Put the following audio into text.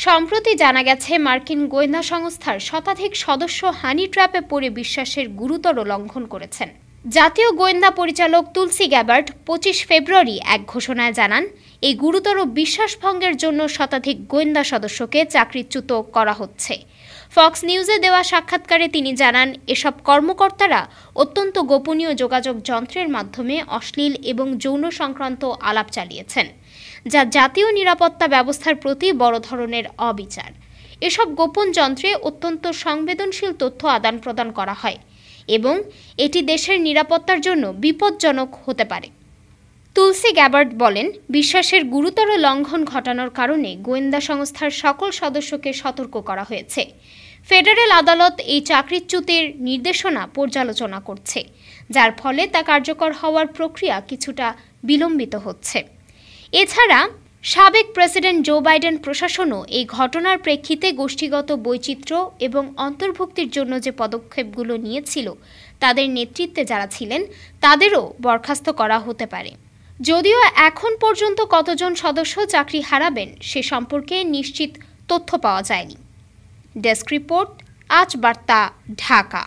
সম্প্রতি জানা গেছে মার্কিন গোয়েন্দা সংস্থার শতাধিক সদস্য হানি ট্র্যাপে পড়ে বিশ্বাসের গুরুতর লঙ্ঘন করেছেন। জাতীয় গোয়েন্দা পরিচালক তুলসি গ্যাবার্ড 25 ফেব্রুয়ারি এক ঘোষণায় জানান, এই গুরুতর বিশ্বাসভঙ্গের জন্য শতাধিক গোয়েন্দা সদস্যকে চাকরিচ্যুত করা হচ্ছে। ফক্স নিউজে দেওয়া সাক্ষাৎকারে তিনি জানান, এসব কর্মকর্তারা অত্যন্ত গোপনীয় যোগাযোগ যন্ত্রের মাধ্যমে অশ্লীল এবং যৌন সংক্রান্ত আলাপ চালিয়েছেন, যা জাতীয় নিরাপত্তা ব্যবস্থার প্রতি বড় ধরনের অবিচার। এসব গোপন যন্ত্রে অত্যন্ত সংবেদনশীল তথ্য আদান প্রদান করা হয় এবং এটি দেশের নিরাপত্তার জন্য বিপজ্জনক হতে পারে। তুলসি গ্যাবার্ড বলেন, বিশ্বাসের গুরুতর লঙ্ঘন ঘটানোর কারণে গোয়েন্দা সংস্থার সকল সদস্যকে সতর্ক করা হয়েছে। ফেডারেল আদালত এই চাকরিচ্যুতির নির্দেশনা পর্যালোচনা করছে, যার ফলে তা কার্যকর হওয়ার প্রক্রিয়া কিছুটা বিলম্বিত হচ্ছে। এছাড়া সাবেক প্রেসিডেন্ট জো বাইডেন প্রশাসনও এই ঘটনার প্রেক্ষিতে গোষ্ঠীগত বৈচিত্র্য এবং অন্তর্ভুক্তির জন্য যে পদক্ষেপগুলো নিয়েছিল, তাদের নেতৃত্বে যারা ছিলেন তাদেরও বরখাস্ত করা হতে পারে। যদিও এখন পর্যন্ত কতজন সদস্য চাকরি হারাবেন সে সম্পর্কে নিশ্চিত তথ্য পাওয়া যায়নি। ডেস্ক রিপোর্ট, আজ বার্তা, ঢাকা।